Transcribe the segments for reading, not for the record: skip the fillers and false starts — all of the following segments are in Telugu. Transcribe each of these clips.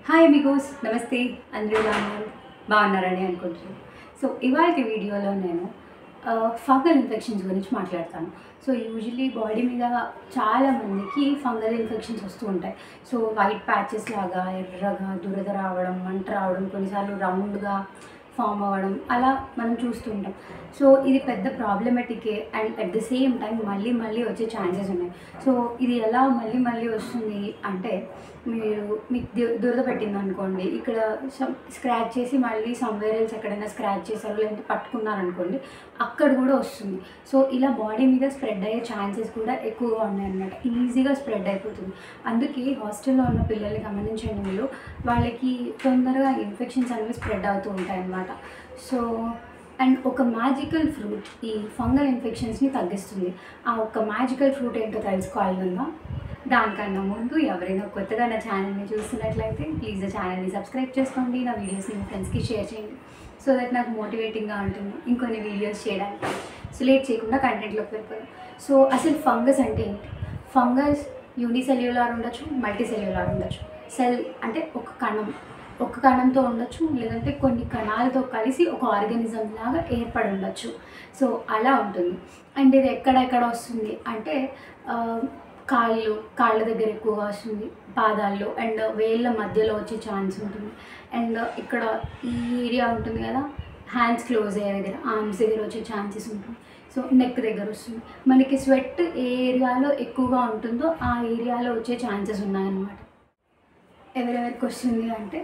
హాయ్ అమిగోస్, నమస్తే. అందరూ ఎలా ఉన్నారు? బాగున్నారని అనుకుంటున్నాను. సో ఇవాళ వీడియోలో నేను ఫంగల్ ఇన్ఫెక్షన్స్ గురించి మాట్లాడతాను. సో యూజువల్లీ బాడీ మీద చాలా మందికి ఫంగల్ ఇన్ఫెక్షన్స్ వస్తూ ఉంటాయి. సో వైట్ ప్యాచెస్ లాగా ఎర్రగా దురద రావడం, మంట రావడం, కొన్నిసార్లు రౌండ్గా ఫామ్ అవ్వడం అలా మనం చూస్తూ ఉంటాం. సో ఇది పెద్ద ప్రాబ్లమెటికే and at the same time మళ్ళీ మళ్ళీ వచ్చే ఛాన్సెస్ ఉన్నాయి. సో ఇది ఎలా మళ్ళీ మళ్ళీ వస్తుంది అంటే, మీకు దురద పెట్టింది అనుకోండి, ఇక్కడ స్క్రాచ్ చేసి మళ్ళీ సమ్వేర్ ఎల్స్ ఎక్కడైనా స్క్రాచ్ చేశారు లేదంటే పట్టుకున్నారనుకోండి, అక్కడ కూడా వస్తుంది. సో ఇలా బాడీ మీద స్ప్రెడ్ అయ్యే ఛాన్సెస్ కూడా ఎక్కువగా ఉన్నాయన్నమాట. ఈజీగా స్ప్రెడ్ అయిపోతుంది. అందుకే హాస్టల్లో ఉన్న పిల్లల్ని గమనించండి మీరు, వాళ్ళకి తొందరగా ఇన్ఫెక్షన్స్ అనేవి స్ప్రెడ్ అవుతూ ఉంటాయి అన్నమాట. సో అండ్ ఒక మ్యాజికల్ ఫ్రూట్ ఈ ఫంగల్ ఇన్ఫెక్షన్స్ని తగ్గిస్తుంది. ఆ ఒక మ్యాజికల్ ఫ్రూట్ ఏంటో తెలుసుకోవాలన్నా, దానికన్నా ముందు ఎవరైనా కొత్తగా నా ఛానల్ని చూస్తున్నట్లయితే ప్లీజ్ ఆ ఛానల్ని సబ్స్క్రైబ్ చేసుకోండి. నా వీడియోస్ని మీ ఫ్రెండ్స్కి షేర్ చేయండి. సో దట్ నాకు మోటివేటింగ్గా ఉంటుంది ఇంకొన్ని వీడియోస్ చేయడానికి. సో లేట్ చేయకుండా కంటెంట్లోకి వెళ్ళిపోయాం. సో అసలు ఫంగస్ అంటే ఏంటి? ఫంగస్ యూనిసెల్యులార్ ఉండొచ్చు, మల్టీసెల్యులార్ ఉండొచ్చు. సెల్ అంటే ఒక కణంతో ఉండొచ్చు, లేదంటే కొన్ని కణాలతో కలిసి ఒక ఆర్గానిజం లాగా ఏర్పడి ఉండొచ్చు. సో అలా ఉంటుంది. అండ్ ఇది ఎక్కడెక్కడ వస్తుంది అంటే కాళ్ళ దగ్గర ఎక్కువగా వస్తుంది, పాదాల్లో అండ్ వేళ్ళ మధ్యలో వచ్చే ఛాన్స్ ఉంటుంది. అండ్ ఇక్కడ ఈ ఏరియా ఉంటుంది కదా, హ్యాండ్స్ క్లోజ్ అయ్యే దగ్గర, ఆర్మ్స్ దగ్గర వచ్చే ఛాన్సెస్ ఉంటుంది. సో నెక్ దగ్గర వస్తుంది. మనకి స్వెట్ ఏ ఏరియాలో ఎక్కువగా ఉంటుందో ఆ ఏరియాలో వచ్చే ఛాన్సెస్ ఉన్నాయన్నమాట. ఎవరెవరికి వస్తుంది అంటే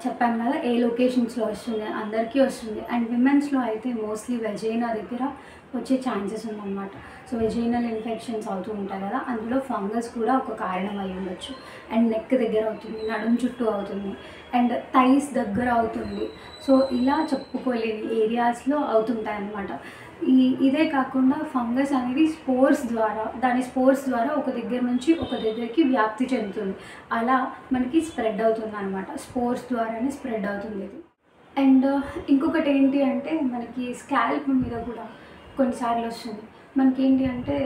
చెప్పాను కదా, ఏ లొకేషన్స్లో వస్తుంది, అందరికీ వస్తుంది. అండ్ విమెన్స్లో అయితే మోస్ట్లీ వెజైనా దగ్గర వచ్చే ఛాన్సెస్ ఉందన్నమాట. సో వెజైనల్ ఇన్ఫెక్షన్స్ అవుతూ ఉంటాయి కదా, అందులో ఫంగస్ కూడా ఒక కారణం అయి ఉండొచ్చు. అండ్ నెక్ దగ్గర అవుతుంది, నడుము చుట్టూ అవుతుంది, అండ్ థైస్ దగ్గర అవుతుంది. సో ఇలా చెప్పుకోలేని ఏరియాస్లో అవుతుంటాయి అన్నమాట. ఇదే కాకుండా ఫంగస్ అనేది దాని స్పోర్స్ ద్వారా ఒక దగ్గర నుంచి ఒక దగ్గరికి వ్యాప్తి చెందుతుంది. అలా మనకి స్ప్రెడ్ అవుతుంది అనమాట. స్పోర్స్ ద్వారానే స్ప్రెడ్ అవుతుంది ఇది. అండ్ ఇంకొకటి ఏంటి అంటే, మనకి స్కాల్ప్ మీద కూడా కొన్నిసార్లు వస్తుంది. మనకేంటి అంటే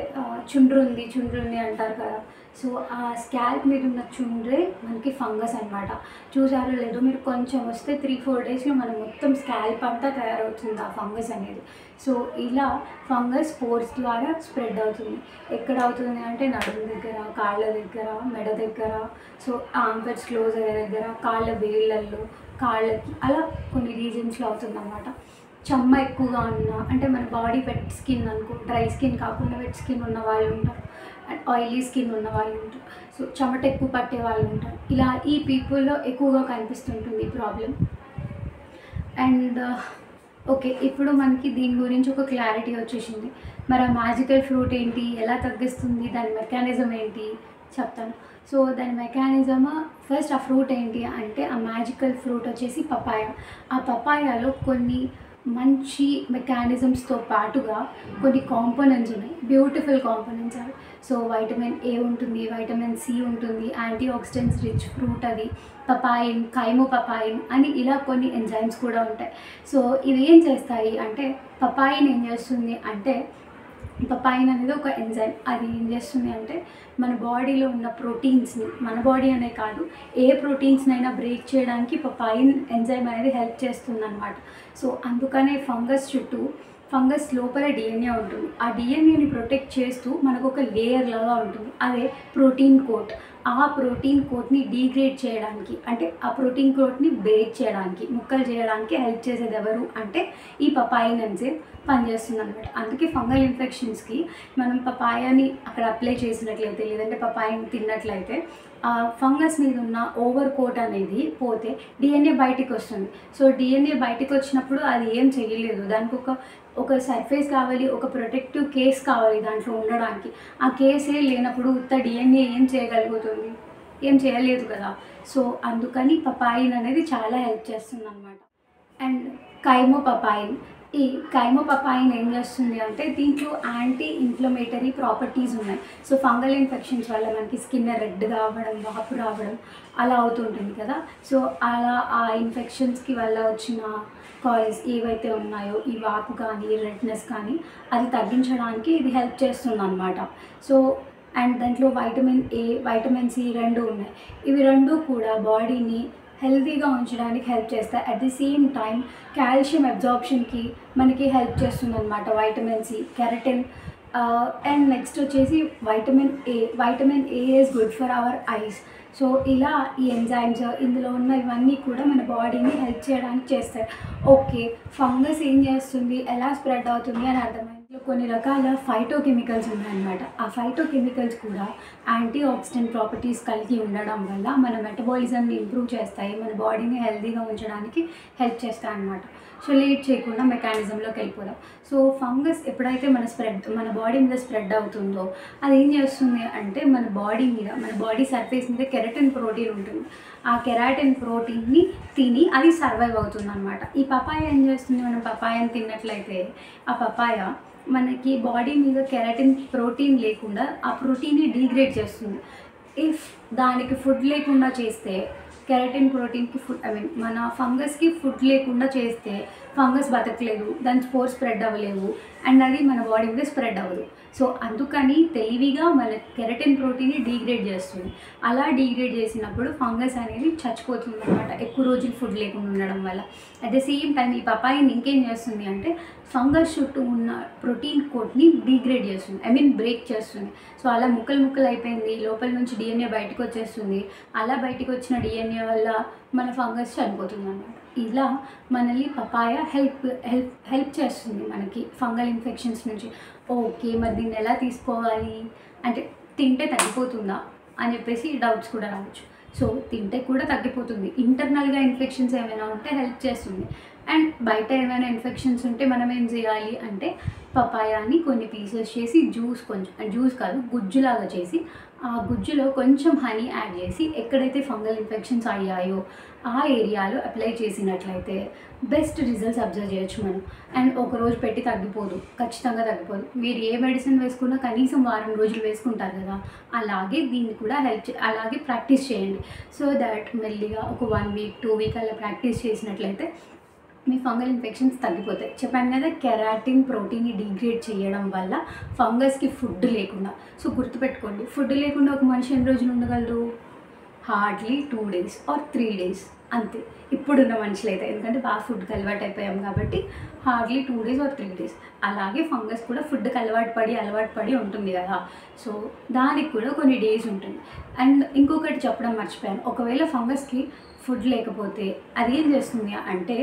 చుండ్రు ఉంది అంటారు కదా. సో ఆ స్కాల్ప్ మీద ఉన్న చుండ్రే మనకి ఫంగస్ అనమాట. చూసారో లేదో మీరు, కొంచెం వస్తే 3-4 డేస్లో మనం మొత్తం స్కాల్ప్ అంతా తయారవుతుంది ఆ ఫంగస్ అనేది. సో ఇలా ఫంగస్ స్పోర్స్ ద్వారా స్ప్రెడ్ అవుతుంది. ఎక్కడ అవుతుంది అంటే నడుము దగ్గర, కాళ్ళ దగ్గర, మెడ దగ్గర, సో ఆర్మ్స్ క్లోజ్ అయ్యే దగ్గర, కాళ్ళ వేళ్ళల్లో, కాళ్ళకి అలా కొన్ని రీజన్స్లో అవుతుంది అన్నమాట. చెమ్మ ఎక్కువగా ఉన్న అంటే మన బాడీ వెట్ స్కిన్ అనుకో, డ్రై స్కిన్ కాకుండా వెట్ స్కిన్ ఉన్న వాళ్ళు ఉంటారు, అండ్ ఆయిలీ స్కిన్ ఉన్న వాళ్ళు ఉంటారు. సో చెమట ఎక్కువ పట్టే వాళ్ళు ఉంటారు. ఇలా ఈ పీపుల్లో ఎక్కువగా కనిపిస్తుంటుంది ఈ ప్రాబ్లం. అండ్ ఓకే, ఇప్పుడు మనకి దీని గురించి ఒక క్లారిటీ వచ్చేసింది. మరి ఆ మ్యాజికల్ ఫ్రూట్ ఏంటి, ఎలా తగ్గిస్తుంది, దాని మెకానిజం ఏంటి చెప్తాను. సో దాని మెకానిజం ఫస్ట్, ఆ ఫ్రూట్ ఏంటి అంటే, ఆ మ్యాజికల్ ఫ్రూట్ వచ్చేసి పపాయ. ఆ పపాయాలో కొన్ని మంచి మెకానిజమ్స్తో పాటుగా కొన్ని కాంపోనెంట్స్ ఉన్నాయి, బ్యూటిఫుల్ కాంపోనెంట్స్ అవి. సో వైటమిన్ ఏ ఉంటుంది, వైటమిన్ సి ఉంటుంది, యాంటీ ఆక్సిడెంట్స్ రిచ్ ఫ్రూట్ అది, పపాయిన్, కైమోపపాయిన్ అని ఇలా కొన్ని ఎంజైమ్స్ కూడా ఉంటాయి. సో ఇవి ఏం చేస్తాయి అంటే, పపాయిన్ ఏం చేస్తుంది అంటే, పపాయిన్ అనేది ఒక ఎంజైమ్. అది ఏం చేస్తుంది అంటే, మన బాడీలో ఉన్న ప్రోటీన్స్ని, మన బాడీ అనే కాదు ఏ ప్రోటీన్స్నైనా బ్రేక్ చేయడానికి పపాయిన్ ఎంజైమ్ అనేది హెల్ప్ చేస్తుంది అనమాట. సో అందుకనే ఫంగస్ లోపల డిఎన్ఏ ఉంటుంది. ఆ డిఎన్ఏని ప్రొటెక్ట్ చేస్తూ మనకు ఒక లేయర్ లాగా ఉంటుంది, అదే ప్రోటీన్ కోట్. ఆ ప్రోటీన్ కోట్ని డీగ్రేడ్ చేయడానికి, అంటే ఆ ప్రోటీన్ కోట్ని బ్రేక్ చేయడానికి, ముక్కలు చేయడానికి హెల్ప్ చేసేది ఎవరు అంటే ఈ పపాయిన్ ఎంజైమ్ పనిచేస్తుంది అనమాట. అందుకే ఫంగల్ ఇన్ఫెక్షన్స్కి మనం పపాయాని అక్కడ అప్లై చేసినట్లయితే, లేదంటే పపాయాని తిన్నట్లయితే, ఆ ఫంగస్ మీద ఉన్న ఓవర్ కోట్ అనేది పోతే డిఎన్ఏ బయటికి వస్తుంది. సో డిఎన్ఏ బయటికి వచ్చినప్పుడు అది ఏం చేయలేదు, దానికి ఒక సర్ఫేస్ కావాలి, ఒక ప్రొటెక్టివ్ కేస్ కావాలి దాంట్లో ఉండడానికి. ఆ కేసే లేనప్పుడు ఉత్త డిఎన్ఏ ఏం చేయగలుగుతుంది? ఏం చేయలేదు కదా. సో అందుకని పపాయిన్ అనేది చాలా హెల్ప్ చేస్తుంది అనమాట. అండ్ కైమోపపాయిన్, ఈ కైమోపపాయిన్ ఏం చేస్తుంది అంటే, దీంట్లో యాంటీ ఇన్ఫ్లమేటరీ ప్రాపర్టీస్ ఉన్నాయి. సో ఫంగల్ ఇన్ఫెక్షన్స్ వల్ల మనకి స్కిన్ రెడ్గా అవ్వడం, వాపు రావడం అలా అవుతుంటుంది కదా. సో అలా ఆ ఇన్ఫెక్షన్స్కి వల్ల వచ్చిన కాజెస్ ఏవైతే ఉన్నాయో, ఈ వాపు కానీ రెడ్నెస్ కానీ, అది తగ్గించడానికి ఇది హెల్ప్ చేస్తుంది అనమాట. సో అండ్ దాంట్లో వైటమిన్ ఏ, వైటమిన్ సి రెండు ఉన్నాయి. ఇవి రెండు కూడా బాడీని హెల్తీగా ఉంచడానికి హెల్ప్ చేస్తాయి. At the same time calcium అబ్జార్ప్షన్కి మనకి హెల్ప్ చేస్తుంది అనమాట vitamin C, keratin. And next వచ్చేసి vitamin A is good for our eyes. So ఇలా ఈ ఎంజైమ్స్ ఇందులో ఉన్న ఇవన్నీ కూడా మన బాడీని హెల్ప్ చేయడానికి చేస్తాయి. ఓకే, ఫంగస్ ఏం చేస్తుంది, ఎలా స్ప్రెడ్ అవుతుంది అని అర్థమైంది. కొన్ని రకాల ఫైటోకెమికల్స్ ఉన్నాయన్నమాట. ఆ ఫైటోకెమికల్స్ కూడా యాంటీ ఆక్సిడెంట్ ప్రాపర్టీస్ కలిగి ఉండడం వల్ల మన మెటబాలిజంని ఇంప్రూవ్ చేస్తాయి, మన బాడీని హెల్తీగా ఉంచడానికి హెల్ప్ చేస్తాయి అన్నమాట. సో లేట్ చేయకుండా మెకానిజంలోకి వెళ్ళిపోదాం. సో ఫంగస్ ఎప్పుడైతే మన బాడీ మీద స్ప్రెడ్ అవుతుందో అది ఏం చేస్తుంది అంటే మన బాడీ సర్ఫేస్ మీద కెరటిన్ ప్రోటీన్ ఉంటుంది. ఆ కెరాటిన్ ప్రోటీన్ని తిని అది సర్వైవ్ అవుతుంది అనమాట. ఈ పపాయ ఏం చేస్తుంది, మనం పపాయని తిన్నట్లయితే ఆ పపాయ మనకి బాడీ మీద కెరాటిన్ ప్రోటీన్ లేకుండా ఆ ప్రోటీన్ని డీగ్రేడ్ చేస్తుంది. ఇఫ్ దానికి ఫుడ్ లేకుండా చేస్తే కెరటిన్ ప్రోటీన్కి మన ఫంగస్కి ఫుడ్ లేకుండా చేస్తే ఫంగస్ బతకలేదు, దాని స్పోర్ స్ప్రెడ్ అవ్వలేవు అండ్ అది మన బాడీ మీద స్ప్రెడ్ అవ్వదు. సో అందుకని తెలివిగా మన కెరటిన్ ప్రోటీన్ని డీగ్రేడ్ చేస్తుంది. అలా డీగ్రేడ్ చేసినప్పుడు ఫంగస్ అనేది చచ్చిపోతుంది అనమాట, ఎక్కువ రోజులు ఫుడ్ లేకుండా ఉండడం వల్ల. అట్ ద సేమ్ టైం ఈ పపాయిని ఇంకేం చేస్తుంది అంటే ఫంగస్ చుట్టూ ఉన్న ప్రోటీన్ కోట్ని డీగ్రేడ్ చేస్తుంది, బ్రేక్ చేస్తుంది. సో అలా ముక్కలు అయిపోయింది, లోపల నుంచి డిఎన్ఏ బయటకు వచ్చేస్తుంది. అలా బయటకు వచ్చిన డిఎన్ఏ వల్ల మన ఫంగస్ చనిపోతుంది అన్నమాట. ఇలా మనల్ని పపాయ హెల్ప్ చేస్తుంది మనకి ఫంగల్ ఇన్ఫెక్షన్స్ నుంచి. ఓకే, మరి దీన్ని ఎలా తీసుకోవాలి అంటే తింటే తగ్గిపోతుందా అని చెప్పేసి డౌట్స్ కూడా రావచ్చు. సో తింటే కూడా తగ్గిపోతుంది. ఇంటర్నల్గా ఇన్ఫెక్షన్స్ ఏమైనా ఉంటే హెల్ప్ చేస్తుంది. అండ్ బయట ఏమైనా ఇన్ఫెక్షన్స్ ఉంటే మనం ఏం చేయాలి అంటే పపాయాని కొన్ని పీసెస్ చేసి గుజ్జులాగా చేసి ఆ గుజ్జులో కొంచెం హనీ యాడ్ చేసి ఎక్కడైతే ఫంగల్ ఇన్ఫెక్షన్స్ అయ్యాయో ఆ ఏరియాలో అప్లై చేసినట్లయితే బెస్ట్ రిజల్ట్స్ అబ్జర్వ్ చేయొచ్చు మనం. అండ్ ఒకరోజు పెట్టి తగ్గిపోదు, ఖచ్చితంగా తగ్గిపోదు. మీరు ఏ మెడిసిన్ వేసుకున్నా కనీసం వారం రోజులు వేసుకుంటారు కదా, అలాగే దీన్ని కూడా అలాగే ప్రాక్టీస్ చేయండి. సో దట్ మెల్లిగా ఒక 1 వీక్ 2 వీక్ అలా ప్రాక్టీస్ చేసినట్లయితే మీ ఫంగల్ ఇన్ఫెక్షన్స్ తగ్గిపోతాయి. చెప్పాను కదా, కెరాటిన్ ప్రోటీన్ని డీగ్రేడ్ చేయడం వల్ల ఫంగస్కి ఫుడ్ లేకుండా. సో గుర్తుపెట్టుకోండి, ఫుడ్ లేకుండా ఒక మనిషి ఎన్ని రోజులు ఉండగలరు? హార్డ్లీ 2 days ఆర్ 3 days అంతే ఇప్పుడున్న మనుషులు అయితే, ఎందుకంటే బాగా ఫుడ్కి అలవాటు అయిపోయాం కాబట్టి హార్డ్లీ 2 days ఆర్ 3 days. అలాగే ఫంగస్ కూడా ఫుడ్కి అలవాటు పడి ఉంటుంది కదా, సో దానికి కూడా కొన్ని డేస్ ఉంటుంది. అండ్ ఇంకొకటి చెప్పడం మర్చిపోయాను, ఒకవేళ ఫంగస్కి ఫుడ్ లేకపోతే అది ఏం చేస్తుంది అంటే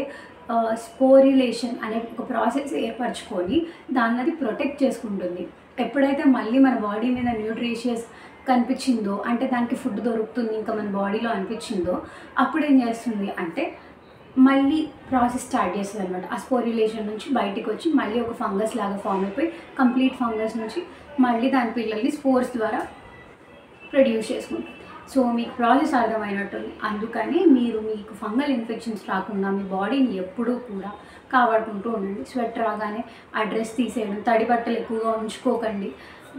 స్పోరిలేషన్ అనే ఒక ప్రాసెస్ ఏర్పరచుకొని దాన్ని అది ప్రొటెక్ట్ చేసుకుంటుంది. ఎప్పుడైతే మళ్ళీ మన బాడీ మీద న్యూట్రిషియస్ కనిపించిందో, అంటే దానికి ఫుడ్ దొరుకుతుంది ఇంకా మన బాడీలో అనిపించిందో, అప్పుడు ఏం చేస్తుంది అంటే మళ్ళీ ప్రాసెస్ స్టార్ట్ చేస్తుంది అనమాట. ఆ స్పోరిలేషన్ నుంచి బయటికి వచ్చి మళ్ళీ ఒక ఫంగస్ లాగా ఫామ్ అయిపోయి కంప్లీట్ ఫంగస్ నుంచి మళ్ళీ దాని పిల్లల్ని స్పోర్స్ ద్వారా ప్రొడ్యూస్ చేసుకుంటుంది. సో మీకు ప్రాసెస్ అర్థమైనట్టుంది. అందుకని మీకు ఫంగల్ ఇన్ఫెక్షన్స్ రాకుండా మీ బాడీని ఎప్పుడూ కూడా కాపాడుకుంటూ ఉండండి. స్వెట్ రాగానే ఆ డ్రెస్ తీసేయడం, తడి బట్టలు ఎక్కువగా ఉంచుకోకండి,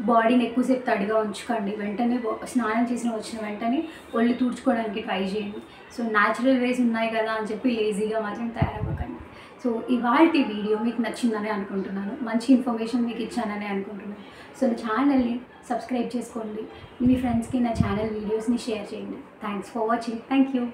బాడీని ఎక్కువసేపు తడిగా ఉంచుకోండి. వెంటనే స్నానం వచ్చిన వెంటనే ఒళ్ళు తుడుచుకోవడానికి ట్రై చేయండి. సో న్యాచురల్ వేస్ ఉన్నాయి కదా అని చెప్పి లేజీగా మాత్రం తయారవ్వకండి. సో ఇవాల్టి వీడియో మీకు నచ్చిందని అనుకుంటున్నాను, మంచి ఇన్ఫర్మేషన్ మీకు ఇచ్చానని అనుకుంటున్నాను. సో నా ఛానల్ని సబ్స్క్రైబ్ చేసుకోండి, మీ ఫ్రెండ్స్కి నా ఛానల్ వీడియోస్ని షేర్ చేయండి. Thanks for watching. Thank you.